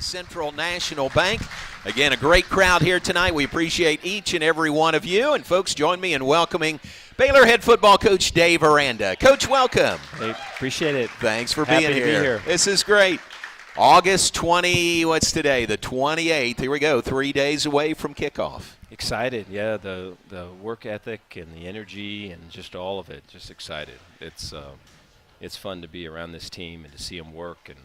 Central National Bank. Again, a great crowd here tonight. We appreciate each and every one of you. And folks, join me in welcoming Baylor head football coach Dave Aranda. Coach, welcome. Hey, appreciate it. Thanks for Happy being to be here. This is great. August 20, what's today? The 28th. Here we go, 3 days away from kickoff. Excited, yeah, the work ethic and the energy and just all of it, just excited. It's fun to be around this team and to see them work, and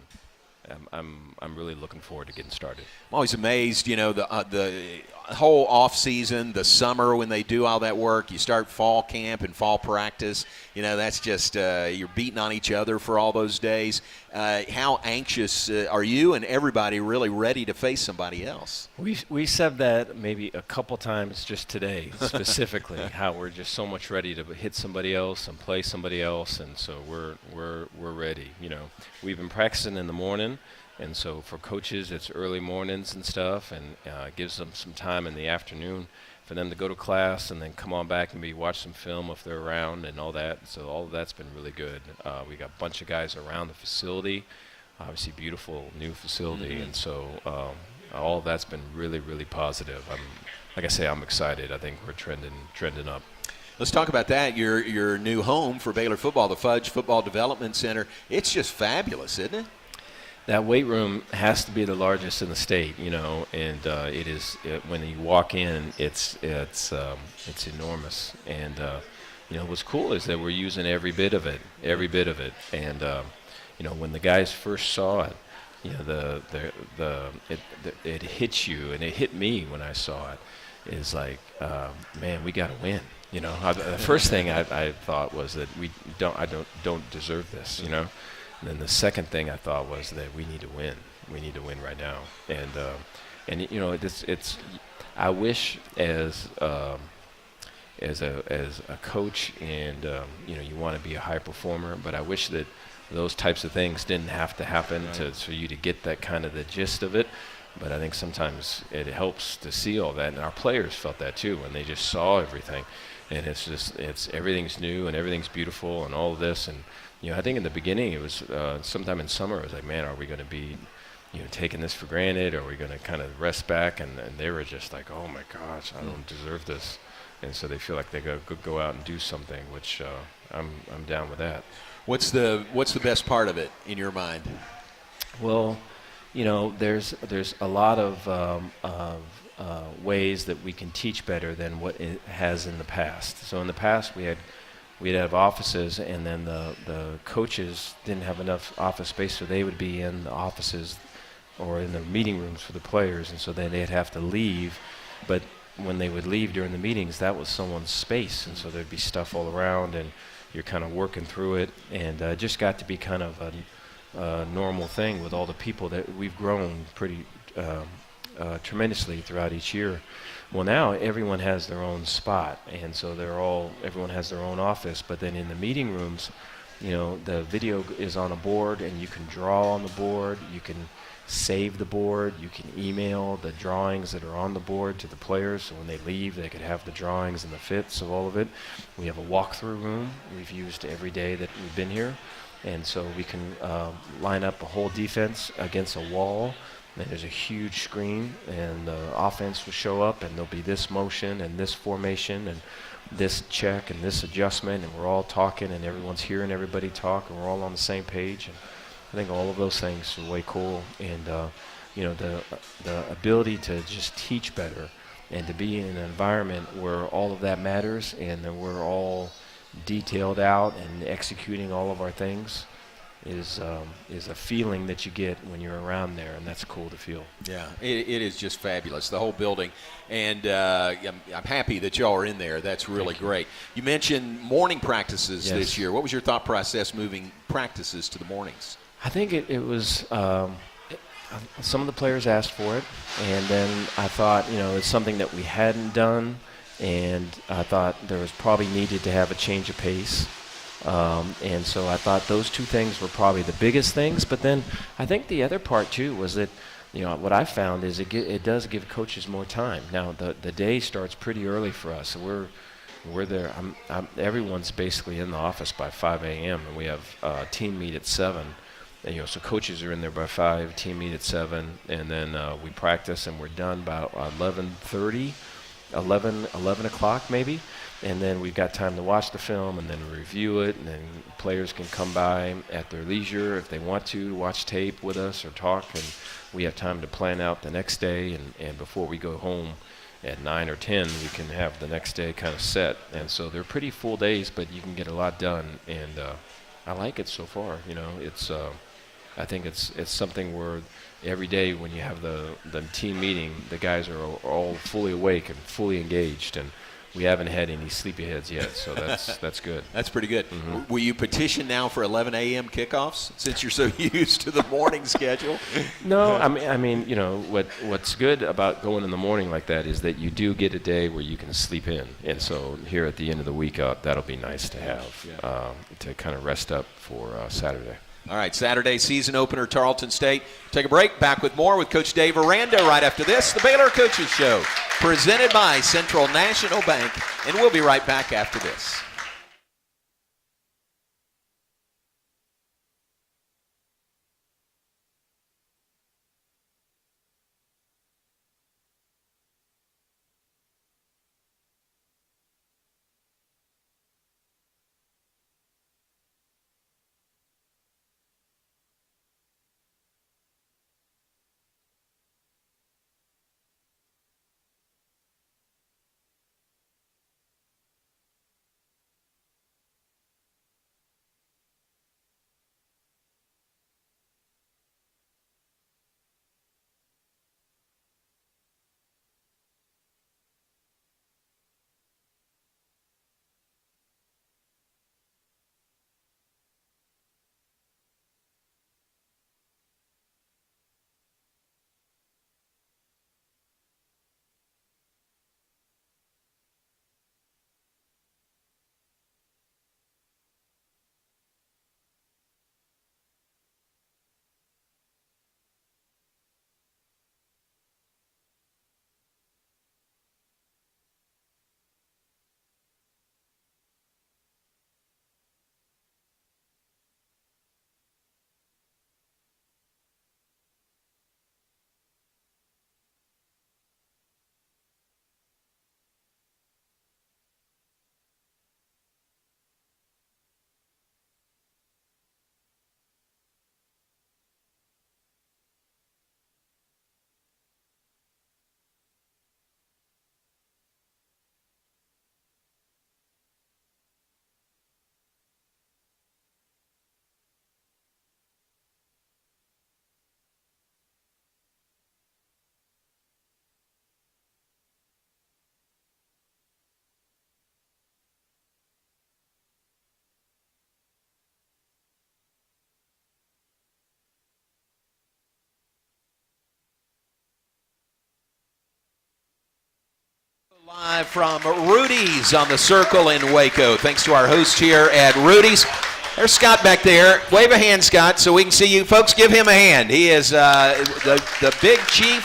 I'm really looking forward to getting started. I'm always amazed, the whole off season, the summer when they do all that work. You start fall camp and fall practice. That's just you're beating on each other for all those days. How anxious are you and everybody really ready to face somebody else? We said that maybe a couple times just today, specifically how we're just so much ready to hit somebody else and play somebody else, and so we're ready. We've been practicing in the morning. And so for coaches, it's early mornings and stuff, and gives them some time in the afternoon for them to go to class and then come on back and watch some film if they're around and all that. So all of that's been really good. We got a bunch of guys around the facility, obviously beautiful new facility, and so all of that's been really, really positive. Like I say, I'm excited. I think we're trending up. Let's talk about that. Your new home for Baylor football, the Fudge Football Development Center. It's just fabulous, isn't it? That weight room has to be the largest in the state, and it is. When you walk in, it's enormous. And what's cool is that we're using every bit of it. And when the guys first saw it, it hits you, and it hit me when I saw it. Is like, man, we got to win. The first thing I thought was that I don't deserve this. And then the second thing I thought was that we need to win. We need to win right now. And it's I wish as a coach, and you want to be a high performer, but I wish that those types of things didn't have to happen for you to get that kind of the gist of it. But I think sometimes it helps to see all that, and our players felt that too when they just saw everything. And it's everything's new and everything's beautiful and all of this. And I think in the beginning it was sometime in summer it was like, man, are we going to be taking this for granted, or are we going to kind of rest back? And they were just like, oh my gosh, I don't deserve this. And so they feel like they could go out and do something, which I'm down with that. What's the best part of it in your mind? Well, there's a lot of ways that we can teach better than what it has in the past. So in the past we'd have offices, and then the coaches didn't have enough office space, so they would be in the offices or in the meeting rooms for the players, and so then they'd have to leave. But when they would leave during the meetings, that was someone's space, and so there'd be stuff all around, and you're kind of working through it, and it just got to be kind of a normal thing with all the people that we've grown pretty tremendously throughout each year. Well, now everyone has their own spot, and so everyone has their own office. But then in the meeting rooms, the video is on a board, and you can draw on the board, you can save the board, you can email the drawings that are on the board to the players, so when they leave they could have the drawings and the fits of all of it. We have a walkthrough room we've used every day that we've been here, and so we can line up a whole defense against a wall. And there's a huge screen, and the offense will show up, and there'll be this motion and this formation and this check and this adjustment, and we're all talking, and everyone's hearing everybody talk, and we're all on the same page. And I think all of those things are way cool. And the ability to just teach better and to be in an environment where all of that matters, and that we're all detailed out and executing all of our things is a feeling that you get when you're around there, and that's cool to feel. Yeah, it is just fabulous, the whole building, and I'm happy that y'all are in there. That's really great. You mentioned morning practices this year. What was your thought process moving practices to the mornings? I think it was some of the players asked for it, and then I thought, it's something that we hadn't done, and I thought there was probably needed to have a change of pace. And so I thought those two things were probably the biggest things. But then I think the other part too was that, what I found is it does give coaches more time. Now the day starts pretty early for us. So we're there. Everyone's basically in the office by 5 a.m. and we have team meet at 7. So coaches are in there by 5, team meet at 7, and then we practice, and we're done about 11:30, 11 o'clock maybe. And then we've got time to watch the film and then review it, and then players can come by at their leisure if they want to watch tape with us or talk, and we have time to plan out the next day, and before we go home at 9 or 10, we can have the next day kind of set. And so they're pretty full days, but you can get a lot done, and I like it so far. It's I think it's something where every day when you have the team meeting, the guys are all fully awake and fully engaged, and we haven't had any sleepyheads yet, so that's good. That's pretty good. Mm-hmm. Will you petition now for 11 a.m. kickoffs since you're so used to the morning schedule? No, I mean, what's good about going in the morning like that is that you do get a day where you can sleep in, and so here at the end of the week, that'll be nice to have to kind of rest up for Saturday. All right, Saturday season opener, Tarleton State. Take a break. Back with more with Coach Dave Aranda right after this. The Baylor Coaches Show, presented by Central National Bank. And we'll be right back after this. Live from Rudy's on the Circle in Waco. Thanks to our host here at Rudy's. There's Scott back there. Wave a hand, Scott, so we can see you. Folks, give him a hand. He is the big chief,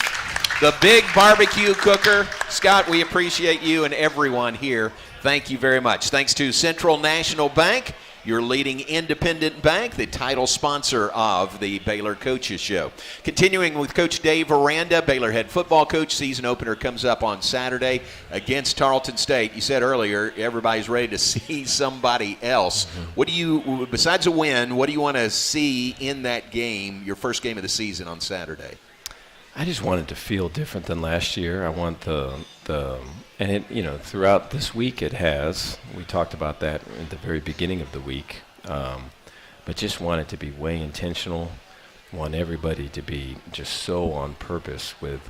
the big barbecue cooker. Scott, we appreciate you and everyone here. Thank you very much. Thanks to Central National Bank, your leading independent bank, the title sponsor of the Baylor Coaches Show. Continuing with Coach Dave Aranda, Baylor head football coach. Season opener comes up on Saturday against Tarleton State. You said earlier everybody's ready to see somebody else. What do you, besides a win, what do you want to see in that game, your first game of the season on Saturday? I just want it to feel different than last year. I want and it, throughout this week it has. We talked about that at the very beginning of the week, but just want it to be way intentional. Want everybody to be just so on purpose with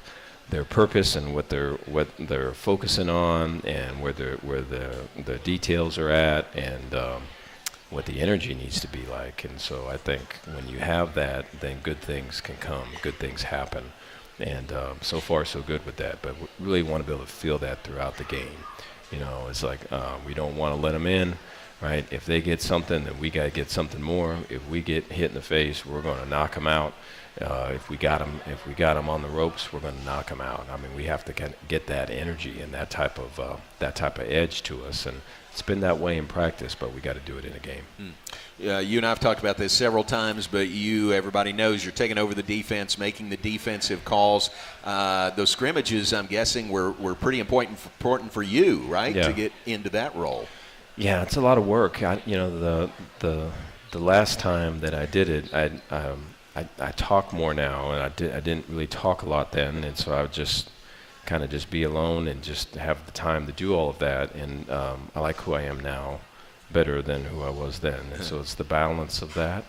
their purpose and what they're focusing on, and where the details are at, and what the energy needs to be like. And so I think when you have that, then good things can come, good things happen. And so far, so good with that. But we really want to be able to feel that throughout the game. It's like we don't want to let them in. right? If they get something, then we got to get something more. If we get hit in the face, we're going to knock them out. If we got them on the ropes, we're going to knock them out. I mean, we have to get that energy and that type of edge to us, and it's been that way in practice, but we got to do it in a game. You and I have talked about this several times, but everybody knows you're taking over the defense, making the defensive calls. Those scrimmages, I'm guessing, were pretty important for you, right, yeah. to get into that role. Yeah, it's a lot of work. The last time that I did it, I talk more now, and I didn't really talk a lot then, and so I would just kind of just be alone and just have the time to do all of that. And I like who I am now better than who I was then, and so it's the balance of that.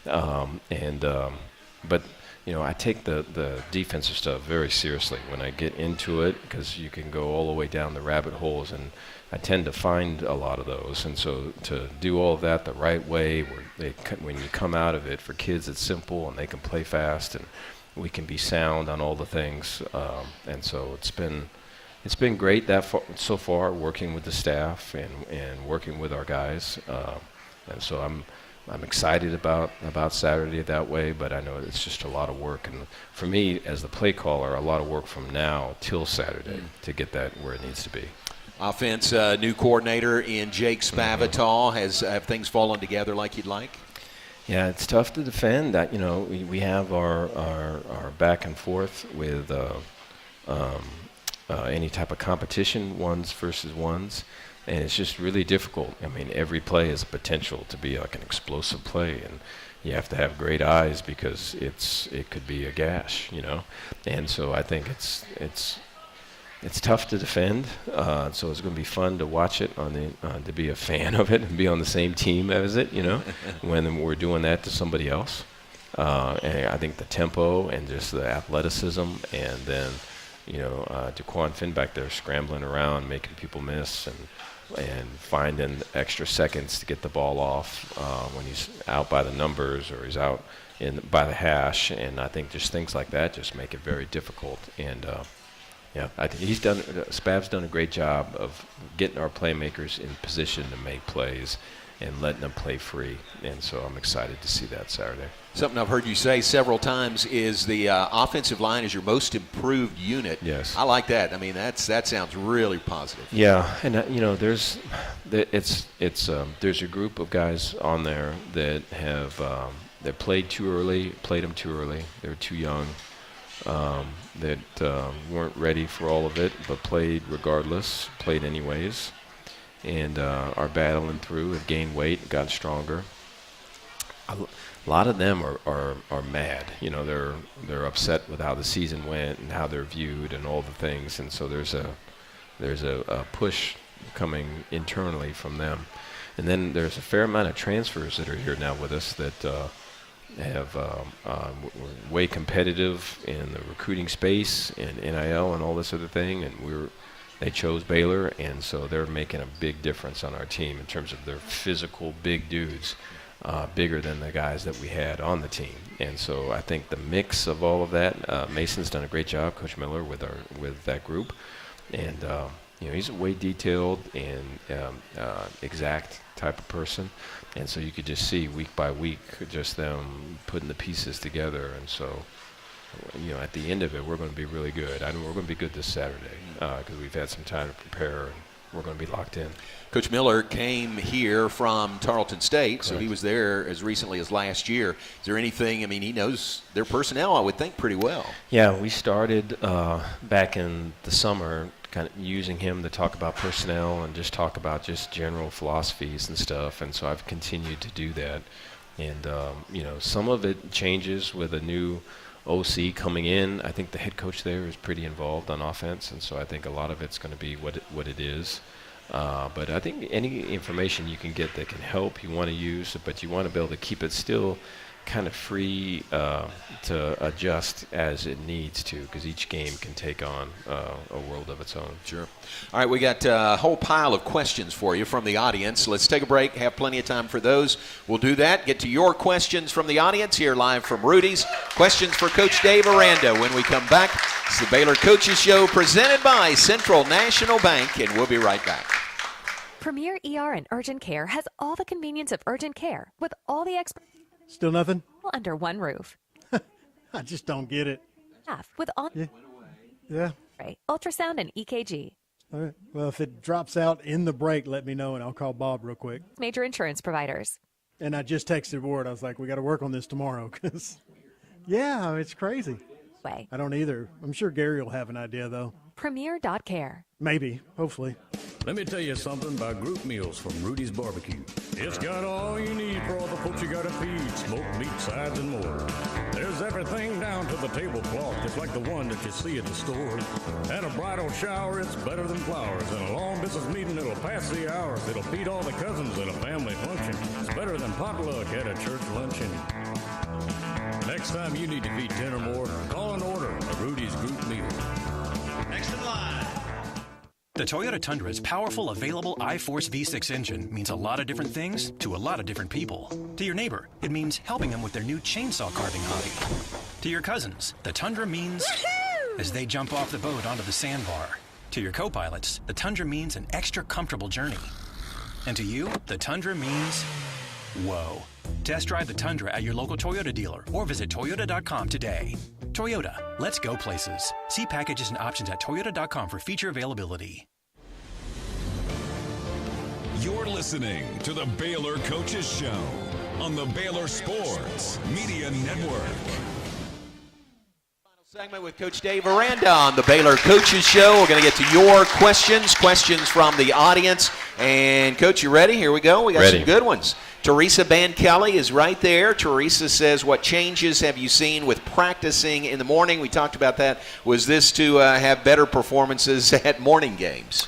But I take the defensive stuff very seriously when I get into it, because you can go all the way down the rabbit holes, and I tend to find a lot of those. And so to do all of that the right way, when you come out of it, for kids it's simple and they can play fast and we can be sound on all the things. And so it's been great so far, working with the staff and working with our guys. And so I'm excited about Saturday that way, but I know it's just a lot of work. And for me, as the play caller, a lot of work from now till Saturday to get that where it needs to be. Offense, new coordinator in Jake Spavital. Have things fallen together like you'd like? Yeah, it's tough to defend. That we have our back and forth with any type of competition, ones versus ones, and it's just really difficult. I mean, every play has potential to be like an explosive play, and you have to have great eyes because it could be a gash, And so I think it's tough to defend, so it's going to be fun to watch it to be a fan of it and be on the same team as it, when we're doing that to somebody else. And I think the tempo and just the athleticism, and then DeQuan Finn back there scrambling around, making people miss, and finding extra seconds to get the ball off when he's out by the numbers or he's out by the hash, and I think just things like that just make it very difficult. And yeah, I think Spav's done a great job of getting our playmakers in position to make plays and letting them play free. And so I'm excited to see that Saturday. Something I've heard you say several times is the offensive line is your most improved unit. Yes. I like that. I mean, that sounds really positive. Yeah, and there's a group of guys on there that have that played them too early. They were too young. That weren't ready for all of it, but played regardless, played anyways, and are battling through, have gained weight, got stronger. A lot of them are mad. They're upset with how the season went and how they're viewed and all the things, and so there's a push coming internally from them. And then there's a fair amount of transfers that are here now with us that have way competitive in the recruiting space and NIL and all this other thing, and they chose Baylor, and so they're making a big difference on our team in terms of their physical big dudes, bigger than the guys that we had on the team. And so I think the mix of all of that, Mason's done a great job, Coach Miller, with that group, and he's a way detailed and exact type of person. And so you could just see week by week just them putting the pieces together. And so, at the end of it, we're going to be really good. I know we're going to be good this Saturday because we've had some time to prepare, and we're going to be locked in. Coach Miller came here from Tarleton State, so Correct. He was there as recently as last year. Is there anything, he knows their personnel, I would think, pretty well. Yeah, we started back in the summer kind of using him to talk about personnel and just talk about just general philosophies and stuff, and so I've continued to do that. And some of it changes with a new OC coming in. I think the head coach there is pretty involved on offense, and so I think a lot of it's going to be what it is. But I think any information you can get that can help, you want to use, but you want to be able to keep it still kind of free to adjust as it needs to, because each game can take on a world of its own. Sure. All right, we got a whole pile of questions for you from the audience. Let's take a break, have plenty of time for those. We'll do that, get to your questions from the audience here live from Rudy's. Questions for Coach Dave Aranda when we come back. It's the Baylor Coaches Show presented by Central National Bank, and we'll be right back. Premier ER and Urgent Care has all the convenience of urgent care with all the expertise Still nothing? under one roof. I just don't get it. Staff with all Yeah. ultrasound and EKG. All right. Well, if it drops out in the break, let me know, and I'll call Bob real quick. Major insurance providers. And I just texted Ward. I was like, we got to work on this tomorrow because, yeah, it's crazy. Way. I don't either. I'm sure Gary will have an idea, though. Premier.care. Maybe. Hopefully. Let me tell you something about group meals from Rudy's Barbecue. It's got all you need for all the folks you gotta feed, smoked meat, sides, and more. There's everything down to the tablecloth, just like the one that you see at the store. At a bridal shower, it's better than flowers. And a long business meeting, it'll pass the hours. It'll feed all the cousins at a family function. It's better than potluck at a church luncheon. Next time you need to feed 10 or more, call and order a Rudy's group meal. Next in line. The Toyota Tundra's powerful, available iForce V6 engine means a lot of different things to a lot of different people. To your neighbor, it means helping them with their new chainsaw carving hobby. To your cousins, the Tundra means as they jump off the boat onto the sandbar. To your co-pilots, the Tundra means an extra comfortable journey. And to you, the Tundra means whoa. Test drive the Tundra at your local Toyota dealer or visit Toyota.com today. Toyota, let's go places. See packages and options at Toyota.com for feature availability. You're listening to the Baylor Coaches Show on the Baylor Sports Media Network. Final segment with Coach Dave Aranda on the Baylor Coaches Show. We're going to get to your questions from the audience. And, Coach, you ready? Here we go. We got Ready. some good ones. Teresa Kelly is right there. Teresa says, what changes have you seen with practicing in the morning? We talked about that. Was this to have better performances at morning games?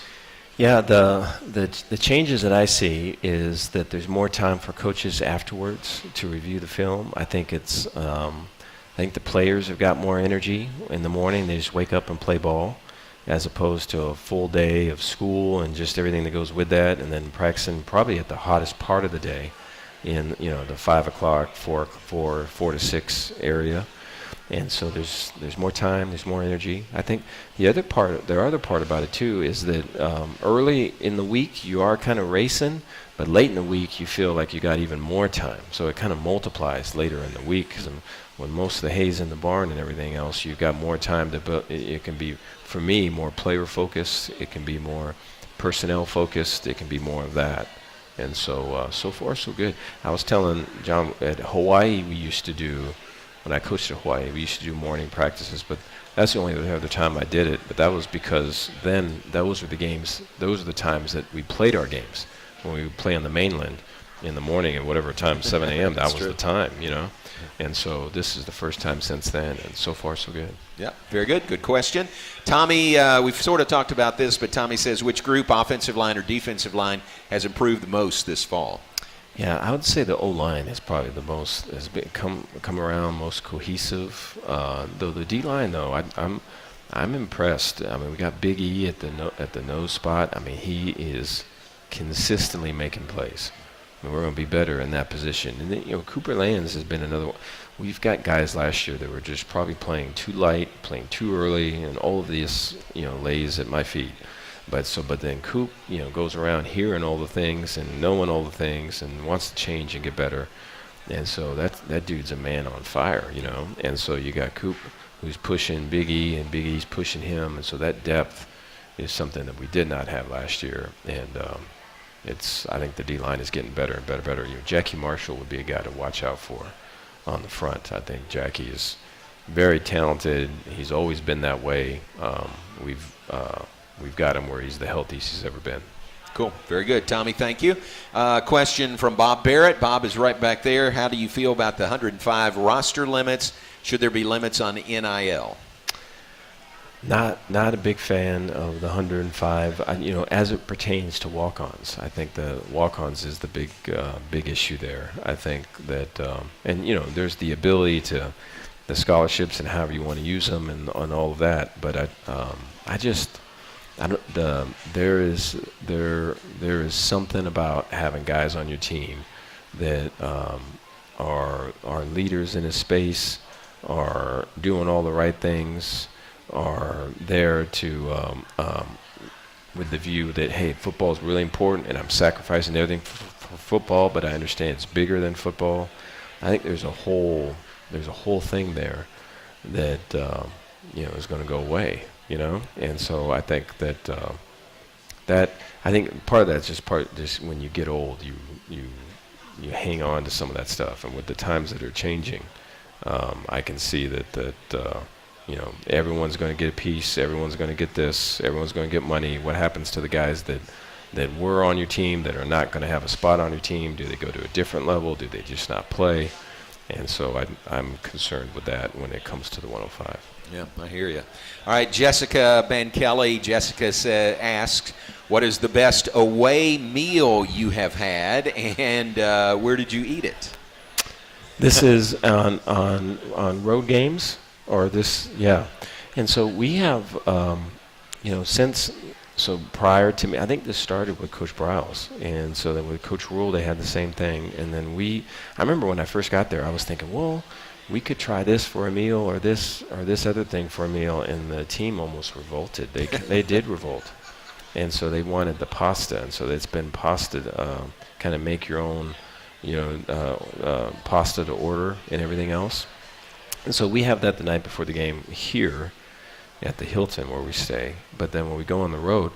Yeah, the changes that I see is that there's more time for coaches afterwards to review the film. I think I think the players have got more energy in the morning. They just wake up and play ball, as opposed to a full day of school and just everything that goes with that, and then practicing probably at the hottest part of the day, in the 5 o'clock, 4 to 6 area. And so there's more time, there's more energy. I think the other part about it too is that early in the week you are kind of racing, but late in the week you feel like you got even more time. So it kind of multiplies later in the week, because when most of the hay's in the barn and everything else, you've got more time to build. It can be, for me, more player focused. It can be more personnel focused. It can be more of that. And so far so good. I was telling John, at Hawaii when I coached at Hawaii, we used to do morning practices, but that's the only other time I did it. But that was because then those were the times that we played our games. When we would play on the mainland in the morning at whatever time, 7 a.m., that was the time, And so this is the first time since then, and so far so good. Yeah, very good. Good question. Tommy, we've sort of talked about this, but Tommy says, which group, offensive line or defensive line, has improved the most this fall? Yeah, I would say the O-line is probably the most, has come around most cohesive. Though the D-line, though, I'm impressed. I mean, we got Big E at the nose spot. I mean, he is consistently making plays. I mean, we're going to be better in that position. And then, Cooper Lands has been another one. We've got guys last year that were just probably playing too light, playing too early, and all of this, lays at my feet. But then Coop, goes around hearing all the things and knowing all the things and wants to change and get better. And so that dude's a man on fire, And so you got Coop, who's pushing Big E, and Big E's pushing him. And so that depth is something that we did not have last year. And I think the D-line is getting better and better. Jackie Marshall would be a guy to watch out for on the front. I think Jackie is very talented. He's always been that way. We've got him where he's the healthiest he's ever been. Cool. Very good, Tommy. Thank you. Question from Bob Barrett. Bob is right back there. How do you feel about the 105 roster limits? Should there be limits on NIL? Not a big fan of the 105. As it pertains to walk-ons, I think the walk-ons is the big issue there. I think that, there's the ability to the scholarships and however you want to use them and all of that. But there is something about having guys on your team that are leaders in a space, are doing all the right things, are there to with the view that, hey, football is really important and I'm sacrificing everything for football, but I understand it's bigger than football. I think there's a whole thing there that is going to go away, and so I think that I think part of that's just when you get old, you hang on to some of that stuff, and with the times that are changing, I can see that everyone's going to get a piece, everyone's going to get this, everyone's going to get money. What happens to the guys that were on your team that are not going to have a spot on your team? Do they go to a different level? Do they just not play? And so I'm concerned with that when it comes to the 105. Yeah, I hear you. All right, Jessica Ben Kelly. Jessica asks, what is the best away meal you have had, and where did you eat it? This is on road games, or this, yeah. And so we have, so prior to me, I think this started with Coach Browse, and so then with Coach Rule, they had the same thing. And then I remember when I first got there, I was thinking, well, we could try this for a meal, or this other thing for a meal, and the team almost revolted. They did revolt, and so they wanted the pasta, and so it's been pasta, kind of make your own, pasta to order and everything else. And so we have that the night before the game here at the Hilton where we stay. But then when we go on the road,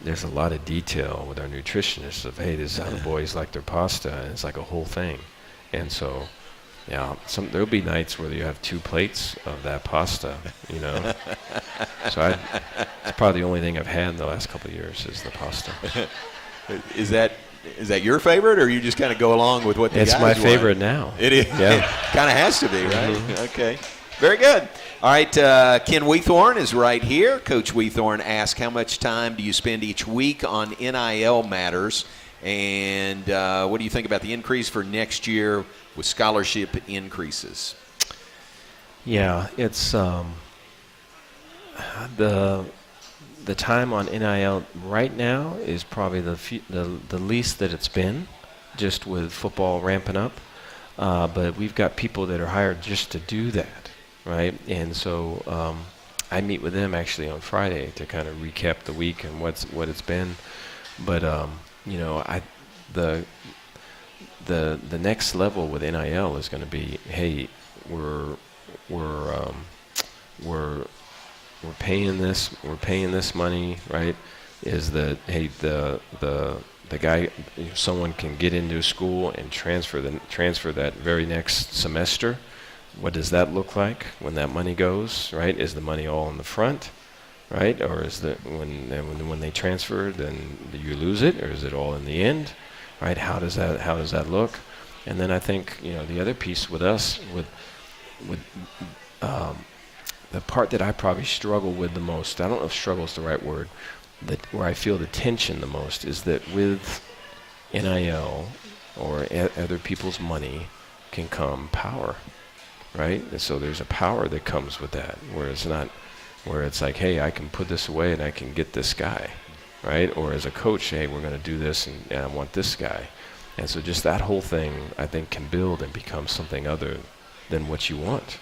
there's a lot of detail with our nutritionists of, hey, this is how the boys like their pasta, and it's like a whole thing. And so, yeah, there'll be nights where you have 2 plates of that pasta, So it's probably the only thing I've had in the last couple of years is the pasta. Is that your favorite, or you just kind of go along with what the guys want? It's my favorite now. It is. Yeah. Kind of has to be, right? Mm-hmm. Okay. Very good. All right, Ken Weethorn is right here. Coach Weethorn asks, how much time do you spend each week on NIL matters? And what do you think about the increase for next year with scholarship increases? Yeah, it's the time on NIL right now is probably the least that it's been, just with football ramping up. But we've got people that are hired just to do that. Right, and so I meet with them actually on Friday to kind of recap the week and what it's been. But the next level with NIL is going to be, hey, we're paying this money, right? Is that, hey, the guy, someone can get into a school and transfer that very next semester. What does that look like when that money goes, right? Is the money all in the front, right? Or is when they transfer, then you lose it, or is it all in the end, right? How does that look? And then I think, the other piece with us, with the part that I probably struggle with the most, I don't know if struggle is the right word, where I feel the tension the most is that with NIL or other people's money can come power. Right, and so there's a power that comes with that, where it's like, hey, I can put this away and I can get this guy, right? Or as a coach, hey, we're going to do this and I want this guy, and so just that whole thing, I think, can build and become something other than what you want,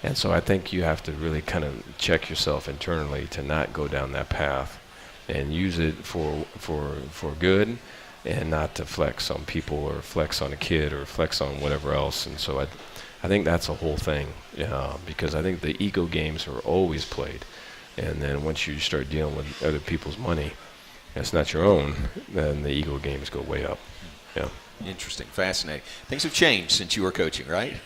And so I think you have to really kind of check yourself internally to not go down that path, and use it for good, and not to flex on people or flex on a kid or flex on whatever else. And so I think that's a whole thing, because I think the ego games are always played. And then once you start dealing with other people's money, that's not your own, then the ego games go way up. Yeah. Interesting. Fascinating. Things have changed since you were coaching, right?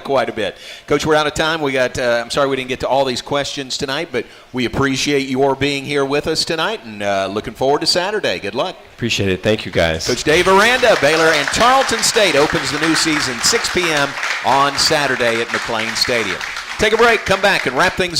Quite a bit. Coach, we're out of time. I'm sorry we didn't get to all these questions tonight, but we appreciate your being here with us tonight, and looking forward to Saturday. Good luck. Appreciate it. Thank you, guys. Coach Dave Aranda, Baylor and Tarleton State opens the new season 6 p.m. on Saturday at McLean Stadium. Take a break, come back, and wrap things up.